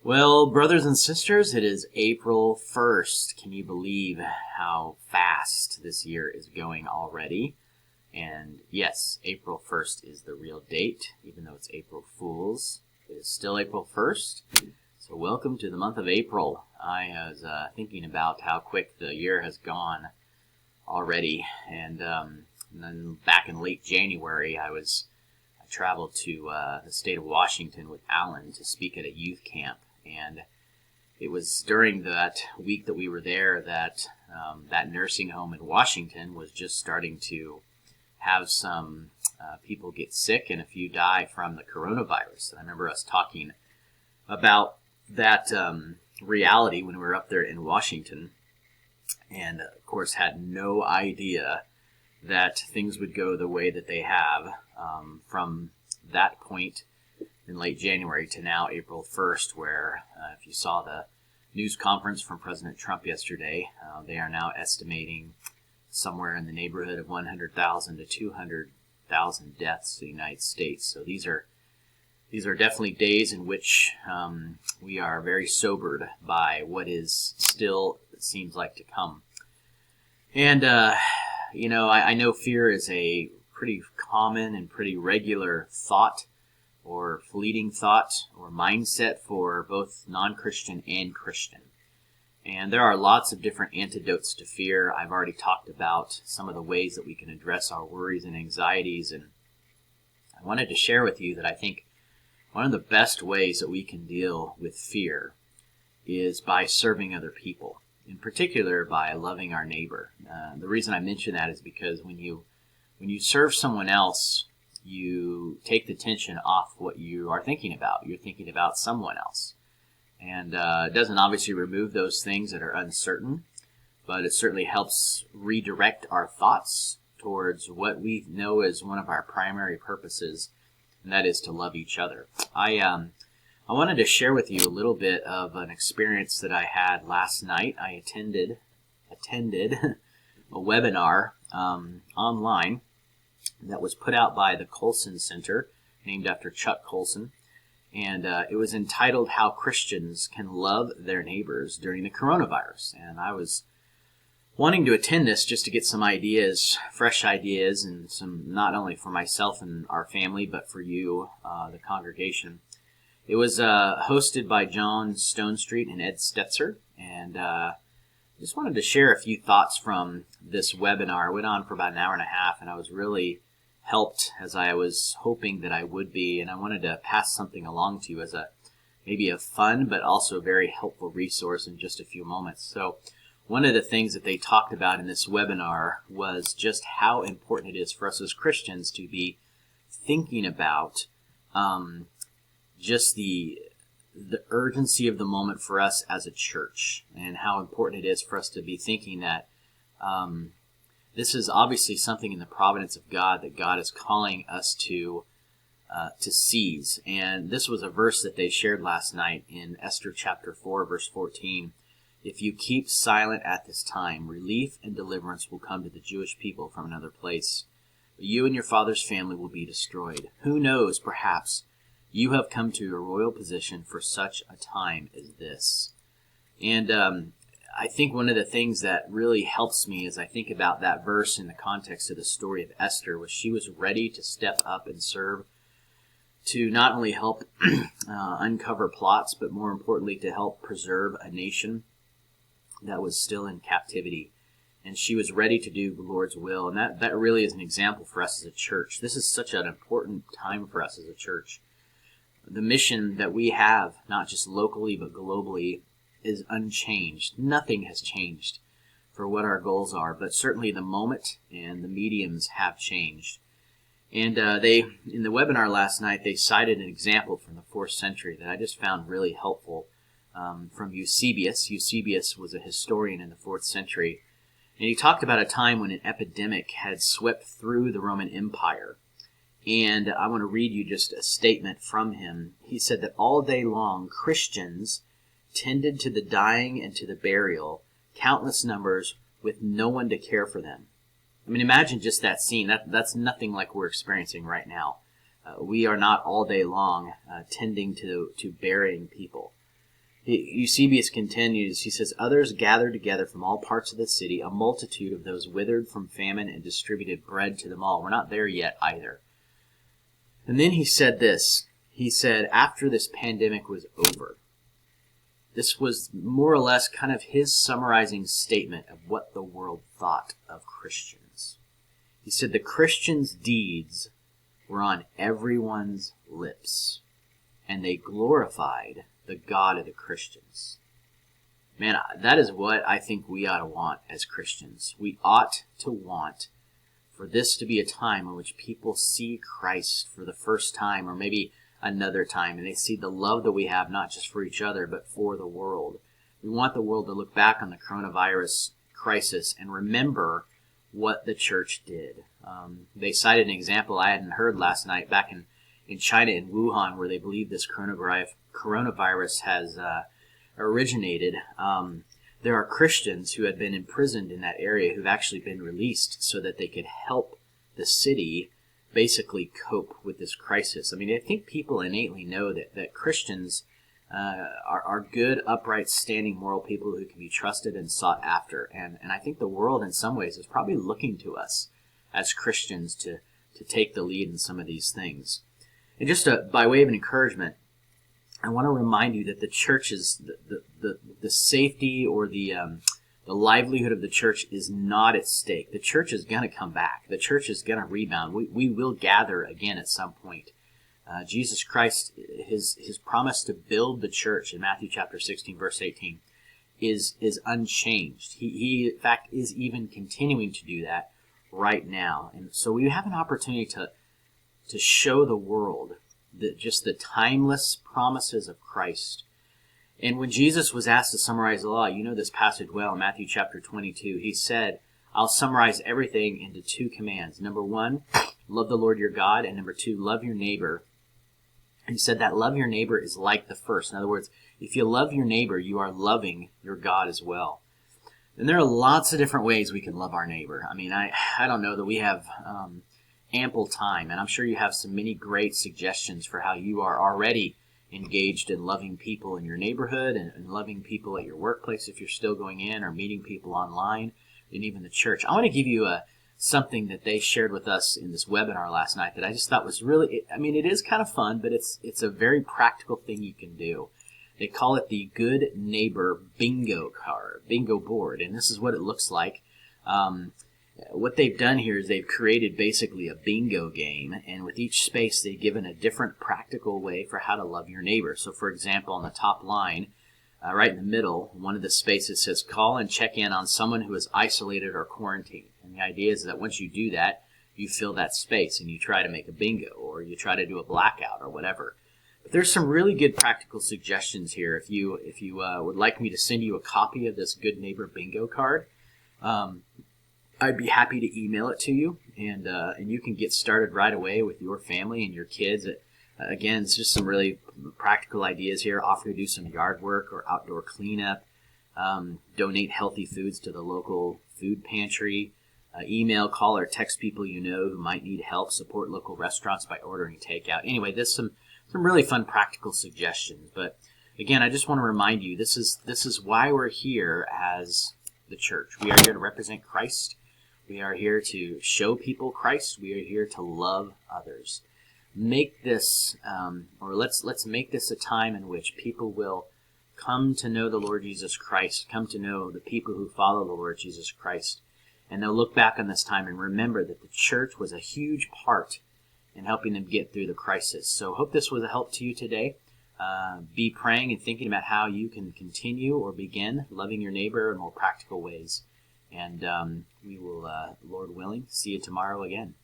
Well, brothers and sisters, it is April 1st. Can you believe how fast this year is going already? And yes, April 1st is the real date, even though it's April Fool's. It is still April 1st. So welcome to the month of April. I was thinking about how quick the year has gone already. And then back in late January, I traveled to the state of Washington with Alan to speak at a youth camp. And it was during that week that we were there that that nursing home in Washington was just starting to have some people get sick and a few die from the coronavirus. And I remember us talking about that reality when we were up there in Washington, and of course had no idea that things would go the way that they have from that point in late January to now April 1st, where if you saw the news conference from President Trump yesterday, they are now estimating somewhere in the neighborhood of 100,000 to 200,000 deaths in the United States. So these are definitely days in which we are very sobered by what is still, it seems like, to come. And, I know fear is a pretty common and pretty regular thought or fleeting thought or mindset for both non-Christian and Christian. And there are lots of different antidotes to fear. I've already talked about some of the ways that we can address our worries and anxieties, and I wanted to share with you that I think one of the best ways that we can deal with fear is by serving other people, in particular by loving our neighbor. The reason I mention that is because when you serve someone else, you take the tension off what you are thinking about. You're thinking about someone else. And it doesn't obviously remove those things that are uncertain, but it certainly helps redirect our thoughts towards what we know as one of our primary purposes, and that is to love each other. I wanted to share with you a little bit of an experience that I had last night. I attended a webinar online that was put out by the Colson Center, named after Chuck Colson. And it was entitled How Christians Can Love Their Neighbors During the Coronavirus. And I was wanting to attend this just to get some ideas, fresh ideas, and some not only for myself and our family, but for you, the congregation. It was hosted by John Stonestreet and Ed Stetzer, and just wanted to share a few thoughts from this webinar. It went on for about an hour and a half, and I was really helped, as I was hoping that I would be, and I wanted to pass something along to you as maybe a fun but also very helpful resource in just a few moments. So one of the things that they talked about in this webinar was just how important it is for us as Christians to be thinking about just the urgency of the moment for us as a church, and how important it is for us to be thinking that this is obviously something in the providence of God that God is calling us to seize. And this was a verse that they shared last night in Esther chapter 4, verse 14. If you keep silent at this time, relief and deliverance will come to the Jewish people from another place. But you and your father's family will be destroyed. Who knows, perhaps you have come to your royal position for such a time as this. And I think one of the things that really helps me as I think about that verse in the context of the story of Esther was she was ready to step up and serve, to not only help uncover plots, but more importantly to help preserve a nation that was still in captivity. And she was ready to do the Lord's will. And that really is an example for us as a church. This is such an important time for us as a church. The mission that we have, not just locally but globally, is unchanged. Nothing has changed for what our goals are, but certainly the moment and the mediums have changed. And in the webinar last night, they cited an example from the 4th century that I just found really helpful from Eusebius. Eusebius was a historian in the 4th century, and he talked about a time when an epidemic had swept through the Roman Empire. And I want to read you just a statement from him. He said that all day long, Christians tended to the dying and to the burial, countless numbers with no one to care for them. I mean, imagine just that scene. That's nothing like we're experiencing right now. We are not all day long tending to burying people. Eusebius continues, he says, others gathered together from all parts of the city, a multitude of those withered from famine, and distributed bread to them all. We're not there yet either. And then he said this. He said, after this pandemic was over, this was more or less kind of his summarizing statement of what the world thought of Christians. He said the Christians' deeds were on everyone's lips, and they glorified the God of the Christians. Man, that is what I think we ought to want as Christians. We ought to want for this to be a time in which people see Christ for the first time, or maybe another time, and they see the love that we have, not just for each other, but for the world. We want the world to look back on the coronavirus crisis and remember what the church did. They cited an example I hadn't heard last night back in China, in Wuhan, where they believe this coronavirus has originated. There are Christians who had been imprisoned in that area who've actually been released so that they could help the city basically cope with this crisis. I mean, I think people innately know that Christians are good, upright, standing, moral people who can be trusted and sought after. And I think the world in some ways is probably looking to us as Christians to take the lead in some of these things. And just by way of an encouragement, I want to remind you that the church is the safety or the livelihood of the church is not at stake. The church is going to come back. The church is going to rebound. We will gather again at some point. Jesus Christ, his promise to build the church in Matthew chapter 16, verse 18, is unchanged. He in fact is even continuing to do that right now. And so we have an opportunity to show the world just the timeless promises of Christ. And when Jesus was asked to summarize the law, you know this passage well, in Matthew chapter 22, he said, I'll summarize everything into 2 commands. Number 1, love the Lord your God, and number 2, love your neighbor. He said that love your neighbor is like the first. In other words, if you love your neighbor, you are loving your God as well. And there are lots of different ways we can love our neighbor. I mean, I don't know that we have ample time, and I'm sure you have some many great suggestions for how you are already engaged in loving people in your neighborhood and loving people at your workplace if you're still going in, or meeting people online, and even the church. I want to give you something that they shared with us in this webinar last night that I just thought was really, I mean, it is kind of fun, but it's a very practical thing you can do. They call it the Good Neighbor bingo board, and this is what it looks like. What they've done here is they've created basically a bingo game, and with each space they've given a different practical way for how to love your neighbor. So for example, on the top line, right in the middle, one of the spaces says call and check in on someone who is isolated or quarantined. And the idea is that once you do that, you fill that space and you try to make a bingo, or you try to do a blackout or whatever. But there's some really good practical suggestions here. If you would like me to send you a copy of this Good Neighbor bingo card, I'd be happy to email it to you, and you can get started right away with your family and your kids. Again, it's just some really practical ideas here. Offer to do some yard work or outdoor cleanup, donate healthy foods to the local food pantry, email, call, or text people you know who might need help, support local restaurants by ordering takeout. Anyway, there's some really fun practical suggestions. But again, I just want to remind you, this is why we're here as the church. We are here to represent Christ. We are here to show people Christ. We are here to love others. Make this, let's make this a time in which people will come to know the Lord Jesus Christ, come to know the people who follow the Lord Jesus Christ, and they'll look back on this time and remember that the church was a huge part in helping them get through the crisis. So hope this was a help to you today. Be praying and thinking about how you can continue or begin loving your neighbor in more practical ways. And we will, Lord willing, see you tomorrow again.